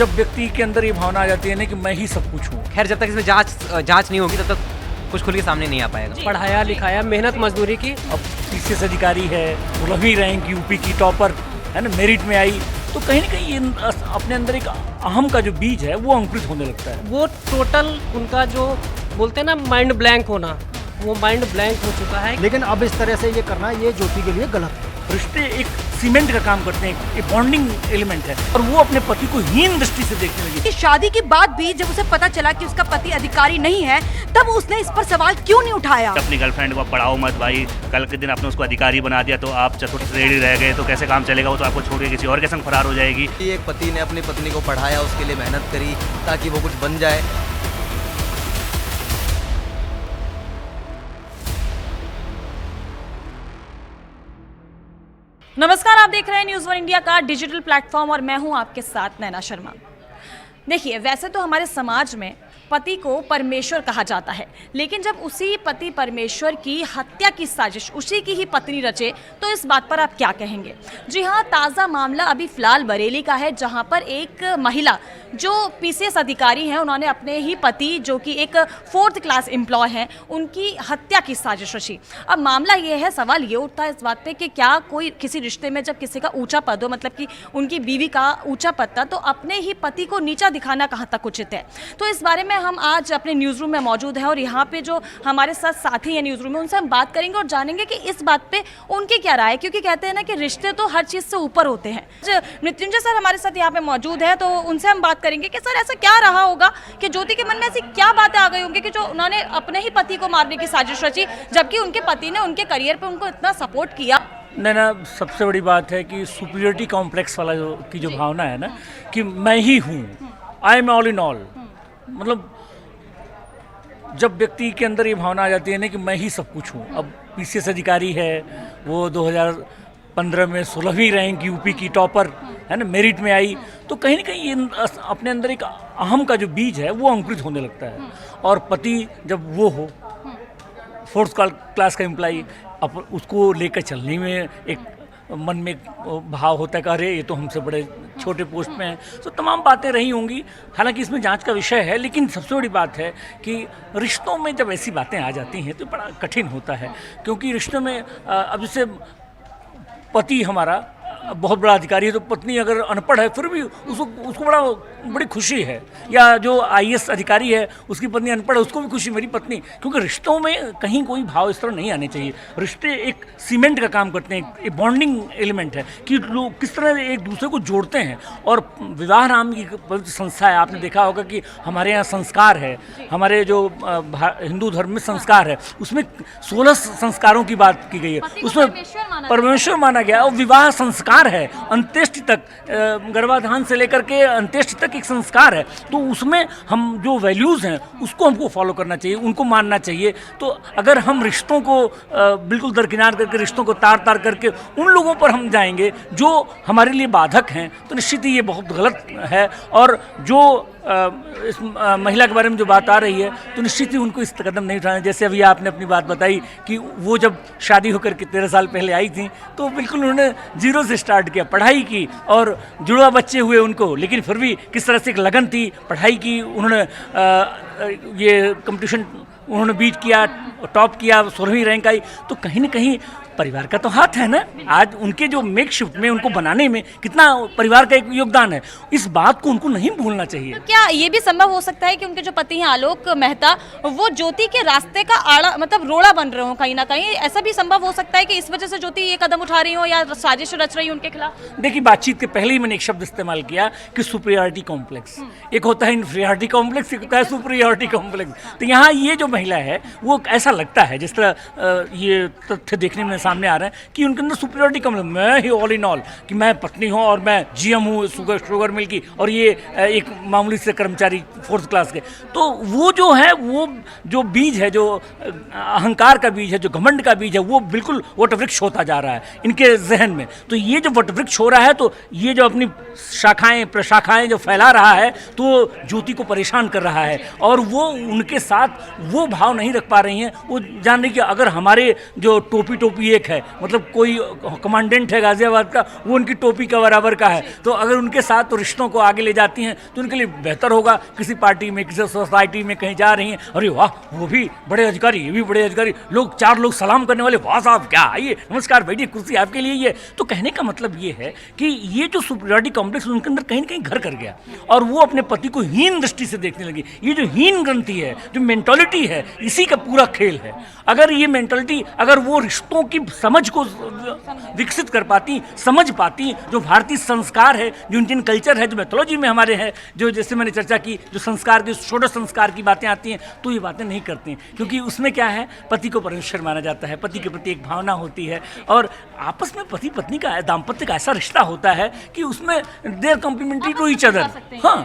जब व्यक्ति के अंदर ये भावना आ जाती है ना कि मैं ही सब कुछ हूँ। खैर, जब तक इसमें जांच नहीं होगी तब तक कुछ खुल के सामने नहीं आ पाएगा। पढ़ाया लिखाया, मेहनत मजदूरी की। अब पीसीएस अधिकारी है, 16वीं रैंक यूपी की टॉपर है ना, मेरिट में आई, तो कहीं ना कहीं ये अपने अंदर एक अहम का जो बीज है वो अंकुरित होने लगता है। वो टोटल उनका जो बोलते हैं ना माइंड ब्लैंक होना, वो माइंड ब्लैंक हो चुका है। लेकिन अब इस तरह से ये करना ये ज्योति के लिए गलत है। रिश्ते एक सीमेंट का काम करते हैं, एक बॉन्डिंग एलिमेंट है, और वो अपने पति को हीन दृष्टि से देखने लगी। कि शादी के बाद भी जब उसे पता चला कि उसका पति अधिकारी नहीं है, तब उसने इस पर सवाल क्यों नहीं उठाया? अपनी गर्लफ्रेंड को पढ़ाओ मत भाई, कल के दिन आपने उसको अधिकारी बना दिया तो आप चतुर्थ श्रेणी रह गए तो कैसे काम चलेगा? वो तो आपको छोड़ के किसी और के संग फरार हो जाएगी। एक पति ने अपनी पत्नी को पढ़ाया, उसके लिए मेहनत करी ताकि वो कुछ बन जाए। नमस्कार, आप देख रहे हैं न्यूज़ वन इंडिया का डिजिटल प्लेटफॉर्म और मैं हूं आपके साथ नैना शर्मा। देखिए, वैसे तो हमारे समाज में पति को परमेश्वर कहा जाता है, लेकिन जब उसी पति परमेश्वर की हत्या की साजिश उसी की ही पत्नी रचे तो इस बात पर आप क्या कहेंगे? जी हाँ, ताज़ा मामला अभी फ़िलहाल बरेली का है, जहाँ पर एक महिला जो पीसीएस अधिकारी हैं, उन्होंने अपने ही पति जो कि एक 4th क्लास एम्प्लॉय हैं, उनकी हत्या की साजिश रची। अब मामला ये है, सवाल ये उठता है इस बात पे कि क्या कोई किसी रिश्ते में जब किसी का ऊंचा पद हो, मतलब कि उनकी बीवी का ऊंचा पद था, तो अपने ही पति को नीचा दिखाना कहाँ तक उचित है? तो इस बारे में हम आज अपने न्यूज़ रूम में मौजूद हैं और यहाँ पे जो हमारे साथ साथी हैं न्यूज़ रूम में, उनसे हम बात करेंगे और जानेंगे कि इस बात पे उनकी क्या राय है, क्योंकि कहते हैं ना कि रिश्ते तो हर चीज़ से ऊपर होते हैं। मृत्युंजय सर हमारे साथ यहाँ पे मौजूद है, तो उनसे हम बात करेंगे कि सर ऐसा क्या रहा होगा कि ज्योति के मन में ऐसी क्या बातें आ गई होंगी कि जो उन्होंने अपने ही पति को मारने की साजिश रची, जबकि उनके पति ने उनके करियर पर उनको इतना सपोर्ट किया। नैना, सबसे बड़ी बात है कि सुपीरियरिटी कॉम्प्लेक्स वाला जो भावना है ना कि मैं ही हूँ, I am all in all, मतलब जब व्यक्ति के अंदर ये भावना आ जाती है ना कि मैं ही सब कुछ हूँ। अब पीसीएस अधिकारी है, वो 2015 में 16वीं रैंक यूपी की टॉपर है ना, मेरिट में आई, तो कहीं ना कहीं ये अपने अंदर एक अहम का जो बीज है वो अंकुरित होने लगता है। और पति जब वो हो 4th क्लास का एम्प्लॉई, अब उसको लेकर चलने में एक मन में भाव होता है कि अरे ये तो हमसे बड़े छोटे पोस्ट में हैं, तो तमाम बातें रही होंगी। हालांकि इसमें जांच का विषय है, लेकिन सबसे बड़ी बात है कि रिश्तों में जब ऐसी बातें आ जाती हैं तो बड़ा कठिन होता है, क्योंकि रिश्तों में अब जैसे पति हमारा बहुत बड़ा अधिकारी है, तो पत्नी अगर अनपढ़ है फिर भी उसको बड़ी खुशी है, या जो आईएएस अधिकारी है उसकी पत्नी अनपढ़ है उसको भी खुशी, मेरी पत्नी, क्योंकि रिश्तों में कहीं कोई भाव इस तरह नहीं आने चाहिए। रिश्ते एक सीमेंट का काम करते हैं, एक बॉन्डिंग एलिमेंट है कि लोग किस तरह एक दूसरे को जोड़ते हैं। और विवाह नाम की पवित्र संस्था है, आपने देखा होगा कि हमारे यहाँ संस्कार है, हमारे जो हिंदू धर्म में संस्कार है, उसमें 16 संस्कारों की बात की गई है, उसमें परमेश्वर माना गया। और विवाह संस्कार है, अंत्येष्टि तक, गर्भाधान से लेकर के अंत्येष्टि तक एक संस्कार है, तो उसमें हम जो वैल्यूज़ हैं उसको हमको फॉलो करना चाहिए, उनको मानना चाहिए। तो अगर हम रिश्तों को बिल्कुल दरकिनार करके, रिश्तों को तार करके उन लोगों पर हम जाएंगे जो हमारे लिए बाधक हैं, तो निश्चित ही ये बहुत गलत है। और जो इस महिला के बारे में जो बात आ रही है, तो निश्चित ही उनको इस कदम नहीं उठाना। जैसे अभी आपने अपनी बात बताई कि वो जब शादी होकर के 13 साल पहले आई थी, तो बिल्कुल उन्होंने जीरो से स्टार्ट किया, पढ़ाई की और जुड़वा बच्चे हुए उनको, लेकिन फिर भी किस तरह से एक लगन थी, पढ़ाई की, उन्होंने ये कंपटीशन उन्होंने बीट किया, टॉप किया, 16वीं रैंक आई। तो कहीं ना कहीं परिवार का तो हाथ है ना, आज उनके जो मेक शिफ्ट में उनको बनाने में कितना परिवार का एक योगदान है, इस बात को उनको नहीं भूलना चाहिए। तो क्या ये भी संभव हो सकता है कि उनके जो पति हैं आलोक मेहता, वो ज्योति के रास्ते का आड़ा, मतलब रोड़ा बन रहे हो कहीं ना कहीं? ऐसा भी संभव हो सकता है कि इस वजह से ज्योति ये कदम उठा रही हो या साजिश रच रही हो उनके खिलाफ? देखिए, बातचीत के पहले ही मैंने एक शब्द इस्तेमाल किया कि सुपीरियरिटी कॉम्प्लेक्स। एक होता है इन्फीरियरिटी कॉम्प्लेक्स, एक होता है सुपीरियरिटी कॉम्प्लेक्स। तो यहाँ ये जो महिला है वो ऐसा लगता है, जिस तरह ये तथ्य देखने में सामने आ रहे हैं कि उनके अंदर सुपीरियरिटी कम है, मैं ही ऑल इन ऑल, कि मैं पत्नी हूँ और मैं जीएम हूँ शुगर मिल की, और ये एक मामूली से कर्मचारी 4th क्लास के। तो वो जो है, वो जो बीज है, जो अहंकार का बीज है, जो घमंड का बीज है, वो बिल्कुल वटवृक्ष होता जा रहा है इनके जहन में। तो ये जो वटवृक्ष हो रहा है, तो ये जो अपनी शाखाएं प्रशाखाएं जो फैला रहा है, तो ज्योति को परेशान कर रहा है। और वो उनके साथ वो भाव नहीं रख पा रही हैं। वो जान रही कि अगर हमारे जो टोपी है, एक है, मतलब कोई कमांडेंट है गाजियाबाद का, वो उनकी टोपी का बराबर का है, तो अगर उनके साथ तो रिश्तों को आगे ले जाती हैं तो उनके लिए बेहतर होगा। किसी पार्टी में, किसी सोसाइटी में कहीं जा रही हैं, अरे वाह वो भी बड़े अधिकारी, ये भी बड़े अधिकारी, लोग 4 लोग सलाम करने वाले, वाह साहब क्या, आइए नमस्कार बैठिए, कुर्सी आपके लिए। ये तो कहने का मतलब ये है कि ये जो सुपीरियरिटी कॉम्प्लेक्स उनके अंदर कहीं ना कहीं घर कर गया और वो अपने पति को हीन दृष्टि से देखने लगी। ये जो हीन ग्रंथि है, जो मेंटालिटी है, इसी का पूरा खेल है। अगर ये मेंटालिटी, अगर वो रिश्तों की समझ को विकसित कर पाती, समझ पाती, जो भारतीय संस्कार है, जो इंडियन कल्चर है, जो मैथोलॉजी में हमारे है, जो जैसे मैंने चर्चा की, जो संस्कार की छोटे संस्कार की बातें आती हैं, तो ये बातें नहीं करती हैं, क्योंकि उसमें क्या है, पति को परमेश्वर माना जाता है, पति के प्रति एक भावना होती है और आपस में पति पत्नी का दाम्पत्य का ऐसा रिश्ता होता है कि उसमें they're complementary to each other. हाँ,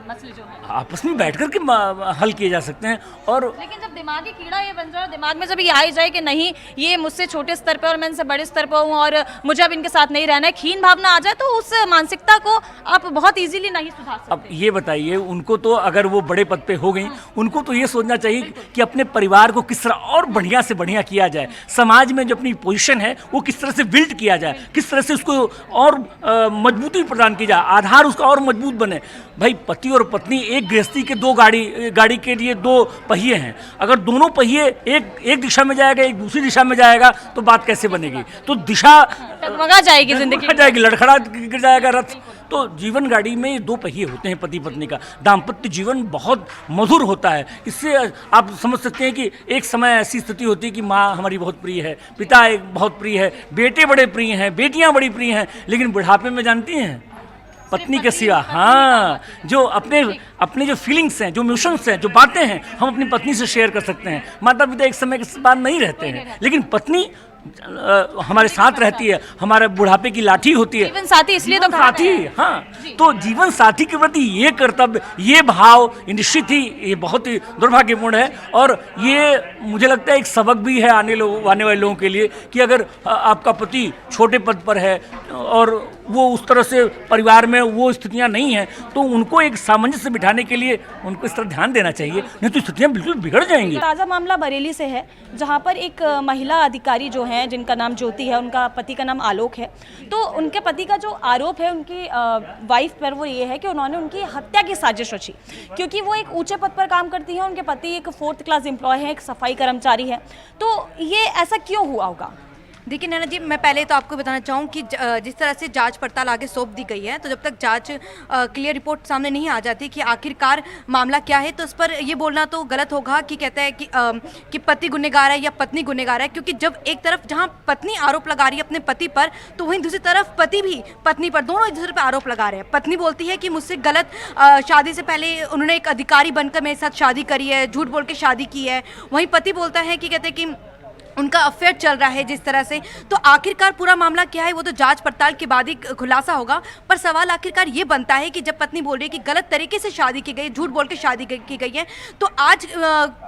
मसले जो है आपस में बैठ कर के हल किए जा सकते हैं। और लेकिन जब दिमागी कीड़ा ये बन जाए, दिमाग में जब ये आ जाए कि नहीं ये मुझसे छोटे स्तर पर और मैं इनसे बड़े स्तर पर हूँ और मुझे अब इनके साथ नहीं रहना है, हीन भावना आ जाए, तो उस मानसिकता को आप बहुत इजीली नहीं सुधार सकते। अब ये बताइए, उनको तो अगर वो बड़े पद पे हो गई, उनको तो ये सोचना चाहिए कि अपने परिवार को किस तरह और बढ़िया से बढ़िया किया जाए, समाज में जो अपनी पोजीशन है वो किस तरह से बिल्ड किया जाए, किस तरह से उसको और मजबूती प्रदान की जाए, आधार उसका और मजबूत बने। भाई पति और पत्नी एक गृहस्थी के 2 गाड़ी के लिए 2 पहिए हैं, अगर दोनों पहिए एक दिशा में जाएगा, एक दूसरी दिशा में जाएगा, तो बात कैसे बनेगी? तो दिशा डगमगा जाएगी, जिंदगी लड़खड़ा गिर जाएगा रथ। तो जीवन गाड़ी में 2 पहिए होते हैं पति पत्नी का। दाम्पत्य जीवन बहुत मधुर होता है। इससे आप समझ सकते हैं कि एक समय ऐसी स्थिति होती है कि माँ हमारी बहुत प्रिय है, पिता एक बहुत प्रिय है, बेटे बड़े प्रिय हैं, बेटियां बड़ी प्रिय हैं, लेकिन बुढ़ापे में जानती हैं पत्नी के सिवा, हाँ, जो अपने जो फीलिंग्स हैं, जो इमोशंस हैं, जो बातें हैं, हम अपनी पत्नी से शेयर कर सकते हैं। माता पिता एक समय के बाद नहीं रहते हैं, लेकिन पत्नी हमारे साथ रहती है, हमारे बुढ़ापे की लाठी होती है, जीवन साथी। इसलिए तो साथी, हाँ, तो जीवन साथी के प्रति ये कर्तव्य, ये भाव निश्चित ही ये बहुत ही दुर्भाग्यपूर्ण है। और ये मुझे लगता है एक सबक भी है आने वाले लोगों के लिए कि अगर आपका पति छोटे पद पर है और वो उस तरह से परिवार में वो स्थितियां नहीं हैं, तो उनको एक सामंजस्य बिठाने के लिए उनको इस तरह ध्यान देना चाहिए, नहीं तो स्थितियां बिल्कुल बिगड़ जाएंगी। ताज़ा मामला बरेली से है, जहां पर एक महिला अधिकारी जो हैं, जिनका नाम ज्योति है, उनका पति का नाम आलोक है। तो उनके पति का जो आरोप है उनकी वाइफ पर, वो ये है कि उन्होंने उनकी हत्या की साजिश रची, क्योंकि वो एक ऊंचे पद पर काम करती हैं, उनके पति एक 4th क्लास एम्प्लॉय है, एक सफाई कर्मचारी है। तो ये ऐसा क्यों हुआ होगा? देखिए नैना जी, मैं पहले तो आपको बताना चाहूँ कि जिस तरह से जांच पड़ताल आगे सौंप दी गई है, तो जब तक जांच क्लियर रिपोर्ट सामने नहीं आ जाती कि आखिरकार मामला क्या है, तो उस पर ये बोलना तो गलत होगा कि कहता है कि पति गुनहगार है या पत्नी गुनहगार है। क्योंकि जब एक तरफ जहाँ पत्नी आरोप लगा रही है अपने पति पर, तो वहीं दूसरी तरफ पति भी पत्नी पर, दोनों एक दूसरे पर आरोप लगा रहे हैं। पत्नी बोलती है कि मुझसे गलत, शादी से पहले उन्होंने एक अधिकारी बनकर मेरे साथ शादी करी है, झूठ बोल के शादी की है। वहीं पति बोलता है कि कहते हैं कि उनका अफेयर चल रहा है जिस तरह से। तो आखिरकार पूरा मामला क्या है वो तो जांच पड़ताल के बाद ही खुलासा होगा। पर सवाल आखिरकार ये बनता है कि जब पत्नी बोल रही है कि गलत तरीके से शादी की गई, झूठ बोल के शादी की गई है, तो आज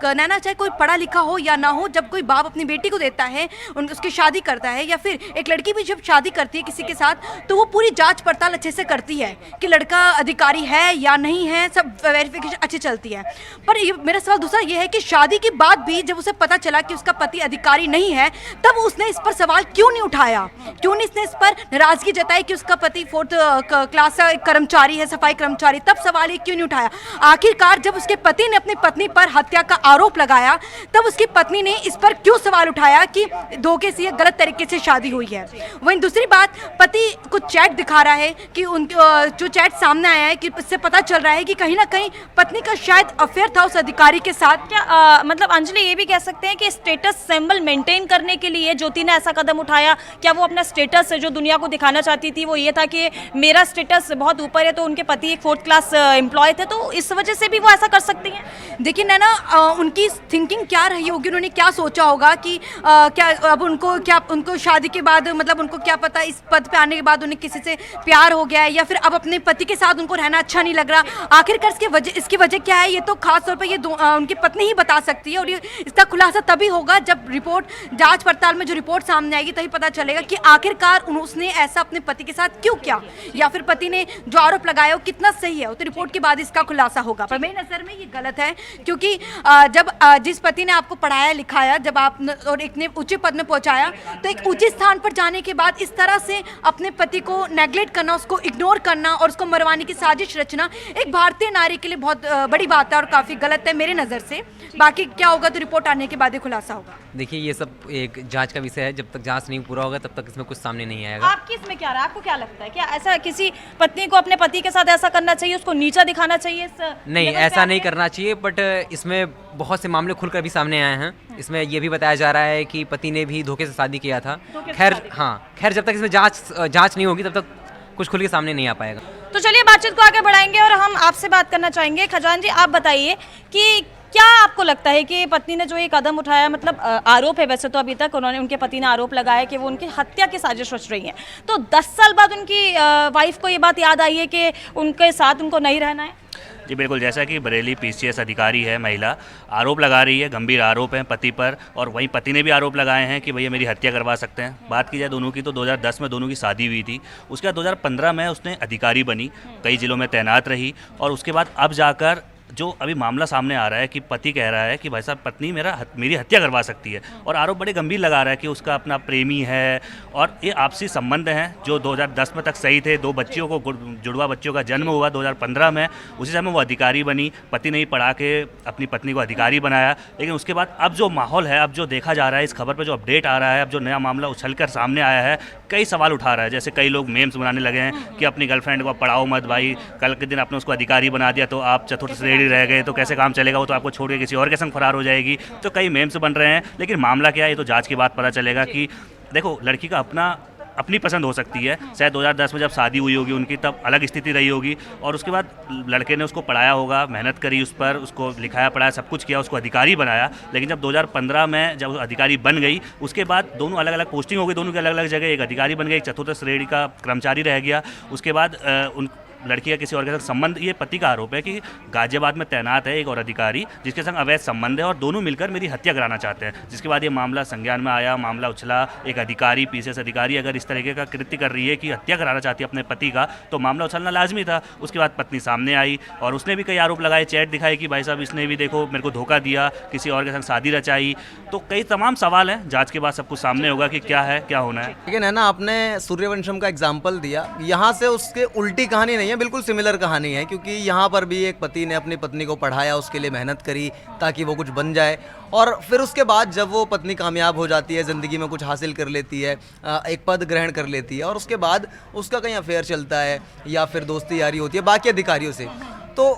नैना चाहे कोई पढ़ा लिखा हो या ना हो, जब कोई बाप अपनी बेटी को देता है, उसकी शादी करता है, या फिर एक लड़की भी जब शादी करती है किसी के साथ, तो वो पूरी जाँच पड़ताल अच्छे से करती है कि लड़का अधिकारी है या नहीं है, सब वेरिफिकेशन अच्छी चलती है। पर ये मेरा सवाल दूसरा ये है कि शादी के बाद भी जब उसे पता चला कि उसका पति अधिकारी नहीं है, तब उसने इस पर सवाल क्यों नहीं उठाया? क्यों नहीं इसने इस पर नाराजगी जताई कि उसका पति 4th क्लास का कर्मचारी है, सफाई कर्मचारी? तब सवाल ये क्यों नहीं उठाया? आखिरकार जब उसके पति ने अपनी पत्नी पर हत्या का आरोप लगाया, तब उसकी पत्नी ने इस पर क्यों सवाल उठाया कि धोखे से गलत तरीके से शादी हुई है? वहीं दूसरी बात, पति कुछ चैट दिखा रहा है कि उनके जो चैट सामने आया है कि इससे पता चल रहा है कि कहीं ना कहीं पत्नी का शायद अफेयर था उस अधिकारी के साथ। क्या मतलब अंजलि ये भी कह सकते हैं कि स्टेटस सिंबल मेंटेन करने के लिए ज्योति ने ऐसा कदम उठाया? क्या वो अपना स्टेटस जो दुनिया को दिखाना चाहती थी वो ये था कि मेरा स्टेटस बहुत ऊपर है, तो उनके पति एक 4th क्लास एम्प्लॉय थे, तो इस वजह से भी वो ऐसा कर सकती हैं? देखिए नैना, उनकी थिंकिंग क्या रही होगी, उन्होंने क्या सोचा होगा कि क्या अब उनको शादी के बाद, मतलब उनको क्या पता इस पद पे आने के बाद उन्हें किसी से प्यार हो गया है, या फिर अब अपने पति के साथ उनको रहना अच्छा नहीं लग रहा। आखिरकार इसकी वजह क्या है, ये तो खास तौर पर ये उनकी पत्नी ही बता सकती है, और ये इसका खुलासा तभी होगा जब रिपोर्ट रिपोर्ट जांच पड़ताल में जो रिपोर्ट सामने आएगी तभी पता चलेगा कि आखिरकार उसने ऐसा अपने पति के साथ क्यों किया, या फिर पति ने जो आरोप लगाया वो कितना सही है, तो रिपोर्ट के बाद इसका खुलासा होगा। पर मेरी नज़र में ये गलत है, क्योंकि जब जिस पति ने आपको पढ़ाया लिखाया, जब आप और इतने ऊंचे पद में पहुंचाया, तो एक ऊंचे स्थान पर जाने के बाद इस तरह से अपने पति को नेग्लेक्ट करना, उसको इग्नोर करना और उसको मरवाने की साजिश रचना एक भारतीय नारी के लिए बहुत बड़ी बात है और काफ़ी गलत है मेरी नज़र से। बाकी क्या होगा तो रिपोर्ट आने के बाद ही खुलासा होगा। देखिए ये सब एक जांच का विषय है, जब तक जांच नहीं पूरा होगा तब तक इसमें कुछ सामने नहीं आएगा। आपकी इसमें क्या रहा, आपको क्या लगता है, क्या ऐसा किसी पत्नी को अपने पति के साथ ऐसा करना चाहिए, उसको नीचा दिखाना चाहिए? नहीं, ऐसा नहीं करना चाहिए, बट इसमें बहुत से मामले खुलकर भी सामने आए हैं। इसमें ये भी बताया जा रहा है कि पति ने भी धोखे से शादी किया था। खैर जब तक इसमें जांच नहीं होगी तब तक कुछ खुल के सामने नहीं आ पाएगा। तो चलिए बातचीत को आगे बढ़ाएंगे और हम आपसे बात करना चाहेंगे। खजान जी, आप बताइए कि क्या आपको लगता है कि पत्नी ने जो ये कदम उठाया, मतलब आरोप है वैसे तो अभी तक उनके पति ने आरोप लगाया कि वो उनकी हत्या की साजिश रच रही हैं, तो 10 साल बाद उनकी वाइफ को ये बात याद आई है कि उनके साथ उनको नहीं रहना है? जी बिल्कुल, जैसा कि बरेली PCS अधिकारी है महिला, आरोप लगा रही है, गंभीर आरोप हैं पति पर, और वहीं पति ने भी आरोप लगाए हैं कि भैया मेरी हत्या करवा सकते हैं। बात की जाए दोनों की तो 2010 में दोनों की शादी हुई थी, उसके बाद 2015 में उसने अधिकारी बनी, कई जिलों में तैनात रही, और उसके बाद अब जाकर जो अभी मामला सामने आ रहा है कि पति कह रहा है कि भाई साहब पत्नी मेरी हत्या करवा सकती है, और आरोप बड़े गंभीर लगा रहा है कि उसका अपना प्रेमी है, और ये आपसी संबंध हैं जो 2010 में तक सही थे। 2 बच्चियों को, जुड़वा बच्चियों का जन्म हुआ 2015 में, उसी समय वो अधिकारी बनी, पति ने ही पढ़ा के अपनी पत्नी को अधिकारी बनाया। लेकिन उसके बाद अब जो माहौल है, अब जो देखा जा रहा है, इस खबर पर जो अपडेट आ रहा है, अब जो नया मामला उछल कर सामने आया है, कई सवाल उठा रहा है। जैसे कई लोग मेम्स बनाने लगे हैं कि अपनी गर्लफ्रेंड को पढ़ाओ मत भाई, कल के दिन आपने उसको अधिकारी बना दिया तो आप चतुर्थ श्रेणी रह गए तो कैसे काम चलेगा, वो तो आपको छोड़ के किसी और के संग फरार हो जाएगी। तो कई मेम्स बन रहे हैं, लेकिन मामला क्या है ये तो जांच के बाद पता चलेगा। कि देखो, लड़की का अपनी पसंद हो सकती है, शायद 2010 में जब शादी हुई होगी उनकी तब अलग स्थिति रही होगी, और उसके बाद लड़के ने उसको पढ़ाया होगा, मेहनत करी उस पर, उसको लिखाया पढ़ाया सब कुछ किया, उसको अधिकारी बनाया। लेकिन जब 2015 में जब अधिकारी बन गई, उसके बाद दोनों अलग अलग पोस्टिंग हो गई, दोनों की अलग अलग जगह, एक अधिकारी बन गई, एक चतुर्थ श्रेणी का कर्मचारी रह गया। उसके बाद उन लड़की का किसी और के साथ संबंध, ये पति का आरोप है कि गाजियाबाद में तैनात है एक और अधिकारी जिसके संग अवैध संबंध है, और दोनों मिलकर मेरी हत्या कराना चाहते हैं। जिसके बाद ये मामला संज्ञान में आया, मामला उछला। एक अधिकारी, PCS अधिकारी अगर इस तरीके का कृत्य कर रही है कि हत्या कराना चाहती है अपने पति का, तो मामला उछलना लाजमी था। उसके बाद पत्नी सामने आई और उसने भी कई आरोप लगाए, चैट दिखाई कि भाई साहब इसने भी देखो मेरे को धोखा दिया, किसी और के संग शादी रचाई। तो कई तमाम सवाल हैं, जाँच के बाद सब कुछ सामने होगा कि क्या है क्या होना है। लेकिन है ना, आपने सूर्यवंशम का एग्जाम्पल दिया, यहाँ से उसके उल्टी कहानी नहीं है, बिल्कुल सिमिलर कहानी है। क्योंकि यहाँ पर भी एक पति ने अपनी पत्नी को पढ़ाया, उसके लिए मेहनत करी ताकि वो कुछ बन जाए, और फिर उसके बाद जब वो पत्नी कामयाब हो जाती है, ज़िंदगी में कुछ हासिल कर लेती है, एक पद ग्रहण कर लेती है, और उसके बाद उसका कहीं अफेयर चलता है या फिर दोस्ती यारी होती है बाकी अधिकारियों से, तो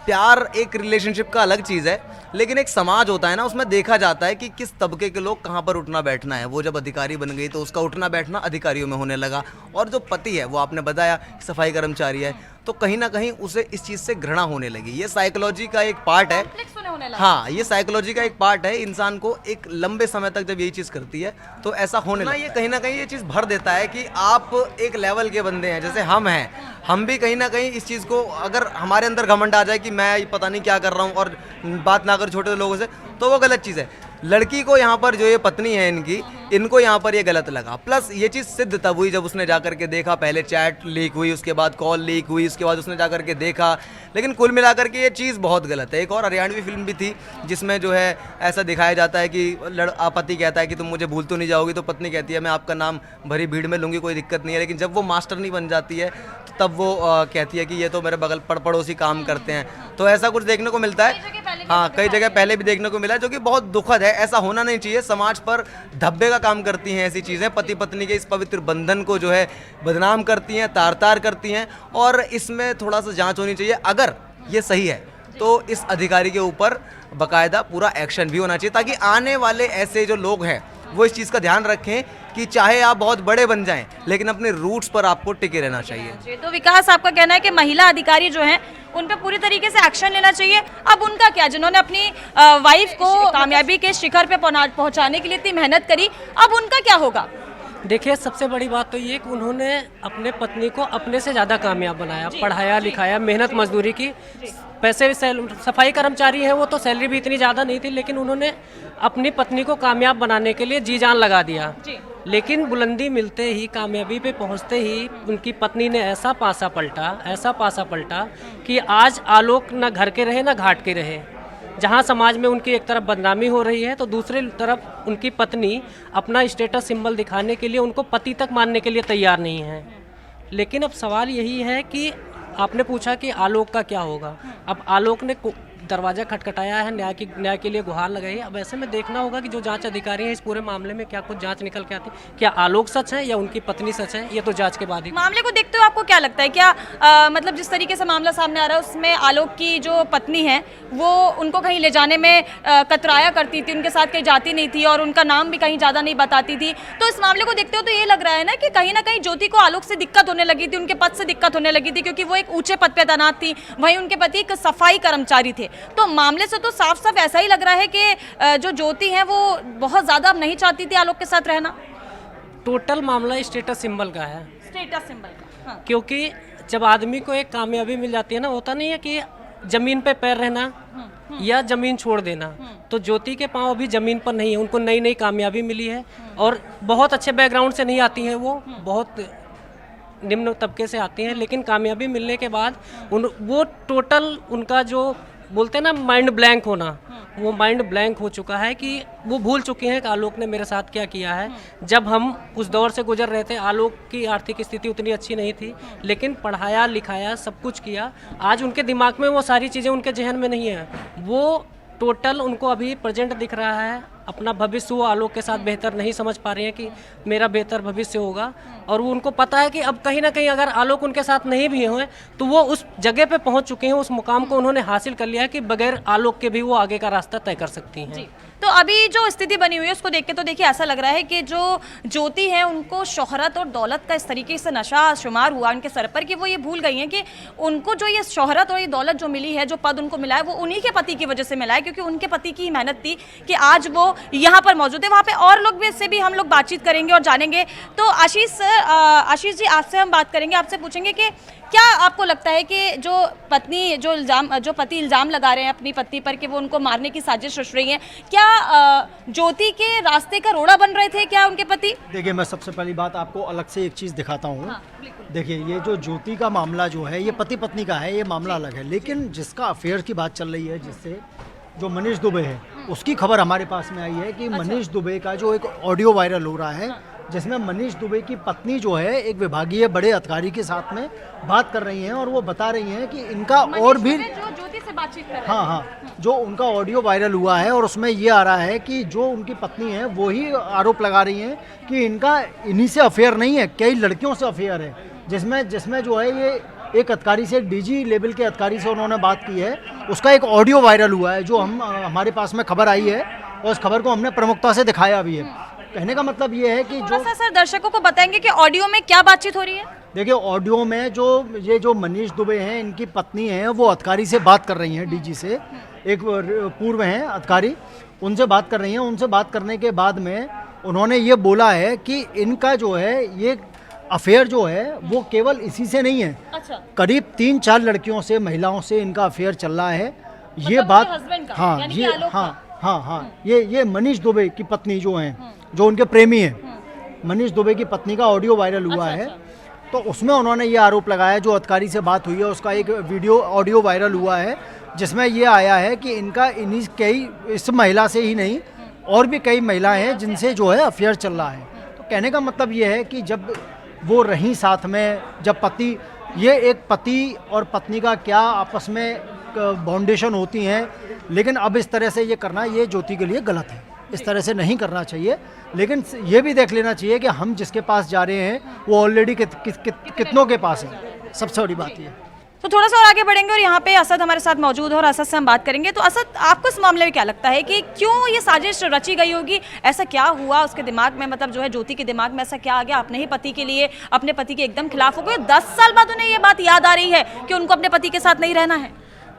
प्यार एक रिलेशनशिप का अलग चीज़ है। लेकिन एक समाज होता है ना, उसमें देखा जाता है कि किस तबके के लोग कहाँ पर उठना बैठना है। वो जब अधिकारी बन गई तो उसका उठना बैठना अधिकारियों में होने लगा, और जो पति है वो आपने बताया सफाई कर्मचारी है, तो कहीं ना कहीं उसे इस चीज़ से घृणा होने लगी। ये साइकोलॉजी का एक पार्ट है। हाँ, ये साइकोलॉजी का एक पार्ट है। इंसान को एक लंबे समय तक जब यही चीज़ करती है तो ऐसा होने लगा। ये कहीं ना कहीं ये चीज़ भर देता है कि आप एक लेवल के बंदे हैं, जैसे हम हैं, हम भी कहीं ना कहीं इस चीज़ को, अगर हमारे अंदर घमंड आ जाए कि मैं पता नहीं क्या कर रहा हूँ और बात ना कर छोटे लोगों से, तो वो गलत चीज़ है। लड़की को यहाँ पर जो ये पत्नी है इनको यहाँ पर ये गलत लगा। प्लस ये चीज़ सिद्ध तब हुई जब उसने जाकर के देखा, पहले चैट लीक हुई, उसके बाद कॉल लीक हुई, उसके बाद उसने जाकर के देखा। लेकिन कुल मिलाकर के ये चीज़ बहुत गलत है। एक और हरियाणवी फिल्म भी थी जिसमें जो है ऐसा दिखाया जाता है कि पति कहता है कि तुम मुझे भूल तो नहीं जाओगी, तो पत्नी कहती है मैं आपका नाम भरी भीड़ में लूँगी, कोई दिक्कत नहीं है। लेकिन जब वो मास्टर नहीं बन जाती है तब वो कहती है कि ये तो मेरे बगल पड़ोसी काम करते हैं। तो ऐसा कुछ देखने को मिलता है। हाँ, कई जगह पहले भी देखने को मिला है, जो कि बहुत दुखद है। ऐसा होना नहीं चाहिए। समाज पर धब्बे का काम करती हैं ऐसी चीज़ें, पति पत्नी के इस पवित्र बंधन को जो है बदनाम करती हैं, तार करती हैं, और इसमें थोड़ा सा जांच होनी चाहिए। अगर ये सही है तो इस अधिकारी के ऊपर बाकायदा पूरा एक्शन भी होना चाहिए, ताकि आने वाले ऐसे जो लोग हैं वो इस चीज़ का ध्यान रखें कि चाहे आप बहुत बड़े बन जाएं, लेकिन अपने रूट्स पर आपको टिके रहना चाहिए। तो विकास, आपका कहना है कि महिला अधिकारी जो हैं उन पे पूरी तरीके से एक्शन लेना चाहिए। अब उनका क्या, जिन्होंने अपनी वाइफ को कामयाबी के शिखर पे पहुंचाने के लिए इतनी मेहनत करी, अब उनका क्या होगा? देखिए, सबसे बड़ी बात तो ये कि उन्होंने अपने पत्नी को अपने से ज़्यादा कामयाब बनाया, पढ़ाया लिखाया, मेहनत मजदूरी की। पैसे सफाई कर्मचारी हैं वो, तो सैलरी भी इतनी ज़्यादा नहीं थी, लेकिन उन्होंने अपनी पत्नी को कामयाब बनाने के लिए जी जान लगा दिया। लेकिन बुलंदी मिलते ही, कामयाबी पे पहुंचते ही उनकी पत्नी ने ऐसा पासा पलटा कि आज आलोक ना घर के रहे ना घाट के रहे। जहां समाज में उनकी एक तरफ बदनामी हो रही है, तो दूसरी तरफ उनकी पत्नी अपना स्टेटस सिंबल दिखाने के लिए उनको पति तक मानने के लिए तैयार नहीं है। लेकिन अब सवाल यही है कि आपने पूछा कि आलोक का क्या होगा। अब आलोक ने दरवाज़ा खटखटाया है, न्याय के लिए गुहार लगाई है। अब ऐसे में देखना होगा कि जो जांच अधिकारी हैं इस पूरे मामले में क्या कुछ जांच निकल के आती है, क्या आलोक सच है या उनकी पत्नी सच है, ये तो जांच के बाद ही। मामले को देखते हुए आपको क्या लगता है, क्या मतलब जिस तरीके से मामला सामने आ रहा है उसमें आलोक की जो पत्नी है वो उनको कहीं ले जाने में कतराया करती थी, उनके साथ कहीं जाती नहीं थी और उनका नाम भी कहीं ज़्यादा नहीं बताती थी। तो इस मामले को देखते हुए तो ये लग रहा है ना कहीं ज्योति को आलोक से दिक्कत होने लगी थी, उनके पद से दिक्कत होने लगी थी, क्योंकि वो एक ऊंचे पद पर तैनात थी, वहीं उनके पति एक सफाई कर्मचारी थे। तो मामले से तो साफ साफ ऐसा ही लग रहा है कि जो ज्योति है वो बहुत ज़्यादा नहीं चाहती थी आलोक के साथ रहना। टोटल मामला स्टेटस सिंबल का है, स्टेटस सिंबल का। हाँ। क्योंकि जब आदमी को एक कामयाबी मिल जाती है ना, होता नहीं है कि जमीन पे पैर रहना या जमीन छोड़ देना, तो ज्योति के पांव अभी जमीन पर नहीं है। उनको नई नई कामयाबी मिली है और बहुत अच्छे बैकग्राउंड से नहीं आती हैं, वो बहुत निम्न तबके से आती हैं, लेकिन कामयाबी मिलने के बाद वो टोटल उनका जो बोलते हैं ना माइंड ब्लैंक होना, वो माइंड ब्लैंक हो चुका है कि वो भूल चुके हैं कि आलोक ने मेरे साथ क्या किया है। जब हम उस दौर से गुजर रहे थे, आलोक की आर्थिक स्थिति उतनी अच्छी नहीं थी, लेकिन पढ़ाया लिखाया सब कुछ किया। आज उनके दिमाग में वो सारी चीज़ें उनके जहन में नहीं है। वो टोटल उनको अभी प्रेजेंट दिख रहा है, अपना भविष्य वो आलोक के साथ बेहतर नहीं समझ पा रही हैं कि मेरा बेहतर भविष्य होगा। और वो उनको पता है कि अब कहीं ना कहीं अगर आलोक उनके साथ नहीं भी हुए तो वो उस जगह पे पहुंच चुके हैं, उस मुकाम को उन्होंने हासिल कर लिया है कि बगैर आलोक के भी वो आगे का रास्ता तय कर सकती हैं। तो अभी जो स्थिति बनी हुई है उसको देख के तो देखिए ऐसा लग रहा है कि जो ज्योति है उनको शोहरत और दौलत का इस तरीके से नशा शुमार हुआ उनके सर पर कि वो ये भूल गई हैं कि उनको जो ये शोहरत और ये दौलत जो मिली है, जो पद उनको मिला है, वो उन्हीं के पति की वजह से मिला है, क्योंकि उनके पति की मेहनत थी कि आज वो यहाँ पर मौजूद है। वहाँ पे और लोग भी, इससे भी हम लोग बातचीत करेंगे और जानेंगे। तो आशीष जी, आपसे हम बात करेंगे, आपसे पूछेंगे कि क्या आपको लगता है कि जो पति इल्ज़ाम लगा रहे हैं अपनी पत्नी पर कि वो उनको मारने की साजिश रच रही है, क्या ज्योति के रास्ते का रोड़ा बन रहे थे क्या उनके पति? देखिए, मैं सबसे पहली बात आपको अलग से एक चीज़ दिखाता हूँ। देखिए, ये जो ज्योति का मामला जो है ये पति पत्नी का है, ये मामला अलग है। लेकिन जिसका अफेयर की बात चल रही है, जिससे जो मनीष दुबे है, उसकी खबर हमारे पास में आई है कि मनीष दुबे का जो एक ऑडियो वायरल हो रहा है, जिसमें मनीष दुबे की पत्नी जो है एक विभागीय बड़े अधिकारी के साथ में बात कर रही हैं और वो बता रही हैं कि इनका और भी जो ज्योति से बातचीत कर रहे हैं। हाँ, जो उनका ऑडियो वायरल हुआ है और उसमें ये आ रहा है कि जो उनकी पत्नी है वो ही आरोप लगा रही हैं कि इनका इन्हीं से अफेयर नहीं है, कई लड़कियों से अफेयर है, जिसमें जो है ये एक अधिकारी से, एक डीजी लेवल के अधिकारी से उन्होंने बात की है। उसका एक ऑडियो वायरल हुआ है जो हमारे पास में खबर आई है और उस खबर को हमने प्रमुखता से दिखाया भी है। कहने का मतलब ये है कि जो सर दर्शकों को बताएंगे कि ऑडियो में क्या बातचीत हो रही है। देखिए, ऑडियो में जो मनीष दुबे हैं, इनकी पत्नी हैं, वो अधिकारी से बात कर रही हैं, डीजी से, एक पूर्व हैं अधिकारी, उनसे बात कर रही हैं। उनसे बात करने के बाद में उन्होंने ये बोला है कि इनका जो है ये अफेयर जो है वो केवल इसी से नहीं है। अच्छा। करीब 3-4 लड़कियों से, महिलाओं से इनका अफेयर चल रहा है। ये बात हाँ, ये हाँ, ये मनीष दुबे की पत्नी जो हैं, जो उनके प्रेमी हैं, मनीष दुबे की पत्नी का ऑडियो वायरल हुआ है। तो उसमें उन्होंने ये आरोप लगाया, जो अधिकारी से बात हुई है उसका एक ऑडियो वायरल हुआ है, जिसमें ये आया है कि इनका इस महिला से ही नहीं और भी कई महिलाएं हैं जिनसे जो है अफेयर चल रहा है। तो कहने का मतलब ये है कि जब वो रहीं साथ में, जब पति, ये एक पति और पत्नी का क्या आपस में बाउंडेशन होती हैं, लेकिन अब इस तरह से ये करना, ये ज्योति के लिए गलत है। इस तरह से नहीं करना चाहिए। लेकिन ये भी देख लेना चाहिए कि हम जिसके पास जा रहे हैं वो ऑलरेडी कितनों के पास है। सबसे बड़ी बात ये। तो थोड़ा सा और आगे बढ़ेंगे और यहाँ पे असद हमारे साथ मौजूद है और असद से हम बात करेंगे। तो असद, आपको इस मामले में क्या लगता है कि क्यों ये साजिश रची गई होगी? ऐसा क्या हुआ उसके दिमाग में, मतलब जो है ज्योति के दिमाग में ऐसा क्या आ गया? अपने ही पति के लिए, अपने पति के एकदम खिलाफ हो गए। 10 साल बाद उन्हें ये बात याद आ रही है कि उनको अपने पति के साथ नहीं रहना है।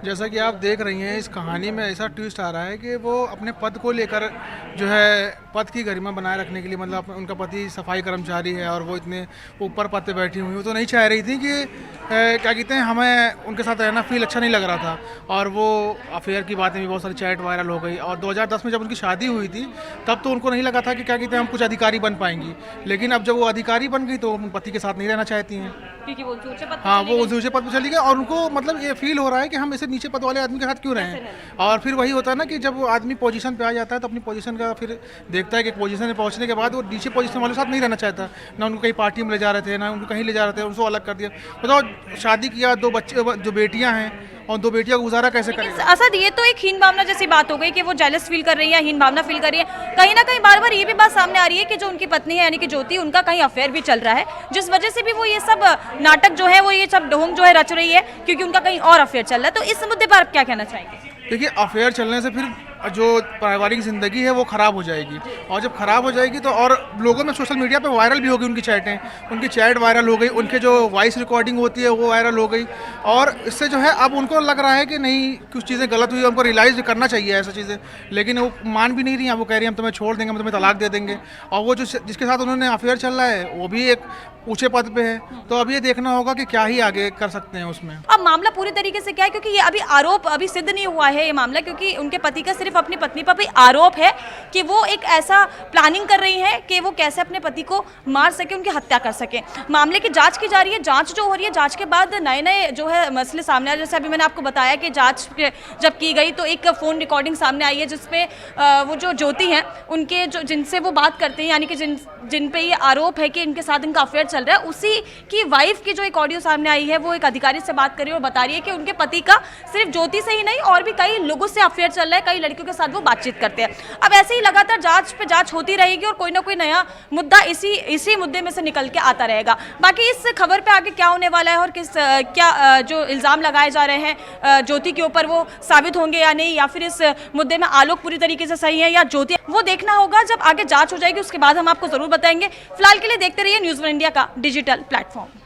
जैसा कि आप देख रही हैं, इस कहानी में ऐसा ट्विस्ट आ रहा है कि वो अपने पद को लेकर जो है पद की गरिमा बनाए रखने के लिए, मतलब उनका पति सफाई कर्मचारी है और वो इतने ऊपर पद पे बैठी हुई, वो तो नहीं चाह रही थी कि क्या कहते हैं, हमें उनके साथ रहना फील अच्छा नहीं लग रहा था। और वो अफेयर की बातें भी बहुत सारी चैट वायरल हो गई। और 2010 में जब उनकी शादी हुई थी तब तो उनको नहीं लगा था कि क्या कहते हैं हम कुछ अधिकारी बन पाएंगी, लेकिन अब जब वो अधिकारी बन गई तो पति के साथ नहीं रहना चाहती हैं। क्योंकि वो ऊंचे पद पे हाँ, चली वो गई। ऊंचे पद पर चली गई और उनको मतलब ये फील हो रहा है कि हम ऐसे नीचे पद वाले आदमी के साथ क्यों रहें। और फिर वही होता है ना कि जब वो आदमी पोजीशन पे आ जाता है तो अपनी पोजीशन का फिर देखता है कि पोजीशन में पहुंचने के बाद वो नीचे पोजीशन वाले के साथ नहीं रहना चाहता। ना उनको कहीं पार्टी में ले जा रहे थे, ना उनको कहीं ले जा रहे थे, उनको अलग कर दिया। बताओ, शादी किया, 2 बच्चे, जो बेटियां हैं, और 2 बेटियों का गुजारा कैसे करेगा। असद, ये तो एक हीन भावना जैसी बात हो गई कि वो जेलस फील कर रही है, हीन भावना फील कर रही है। कहीं ना कहीं बार बार ये भी बात सामने आ रही है कि जो उनकी पत्नी है यानी कि ज्योति, उनका कहीं अफेयर भी चल रहा है, जिस वजह से भी वो ये सब नाटक जो है, वो ये सब ढोंग जो है रच रही है, क्योंकि उनका कहीं और अफेयर चल रहा है। तो इस मुद्दे पर आप क्या कहना चाहेंगे? देखिए, अफेयर चलने से फिर जो पारिवारिक ज़िंदगी है वो ख़राब हो जाएगी, और जब ख़राब हो जाएगी तो और लोगों में सोशल मीडिया पे वायरल भी होगी उनकी चैटें, उनकी चैट वायरल हो गई, उनके जो वॉइस रिकॉर्डिंग होती है वो वायरल हो गई। और इससे जो है अब उनको लग रहा है कि नहीं, कुछ चीज़ें गलत हुई, उनको रियलाइज़ करना चाहिए ऐसा चीज़ें, लेकिन वो मान भी नहीं रही हैं। वो कह रही हैं हम तुम्हें छोड़ देंगे, हम तुम्हें तलाक दे देंगे। और वो जो जिसके साथ उन्होंने अफेयर चल रहा है वो भी एक ऊंचे पद पे है। तो अब ये देखना होगा कि क्या ही आगे कर सकते हैं उसमें। अब मामला पूरी तरीके से क्या है, क्योंकि ये अभी आरोप अभी सिद्ध नहीं हुआ है ये मामला, क्योंकि उनके पति का सिर्फ अपनी पत्नी पर भी आरोप है कि वो एक ऐसा प्लानिंग कर रही है कि वो कैसे अपने पति को मार सके, उनकी हत्या कर सके। मामले की जांच की जा रही है, जांच जो हो रही है, जांच के बाद नए नए जो है मसले सामने आ रहे हैं। जैसे अभी मैंने आपको बताया कि जांच जब की गई तो एक फ़ोन रिकॉर्डिंग सामने आई है जिसपे वो जो ज्योति हैं उनके जो जिनसे वो बात करते हैं, यानी कि जिन पे ये आरोप है कि इनके साथ इनका अफेयर चल रहा है, उसी की वाइफ की जो एक ऑडियो सामने आई है, वो एक अधिकारी से बात कर रही है और बता रही है कि उनके पति का सिर्फ ज्योति से ही नहीं और भी कई लोगों से अफेयर चल रहा है, कई लड़कियों के साथ वो बातचीत करते हैं। अब ऐसे ही लगातार जांच पे जांच होती रहेगी और कोई ना कोई नया मुद्दा इसी मुद्दे में से निकल के आता रहेगा। बाकी इस खबर पे आगे क्या होने वाला है और क्या जो इल्ज़ाम लगाए जा रहे हैं ज्योति के ऊपर वो साबित होंगे या नहीं, या फिर इस मुद्दे में आलोक पूरी तरीके से सही है या ज्योति, वो देखना होगा जब आगे जांच हो जाएगी, उसके बाद हम आपको जरूर बताएंगे। फिलहाल के लिए देखते रहिए न्यूज़ वन इंडिया का डिजिटल प्लेटफॉर्म।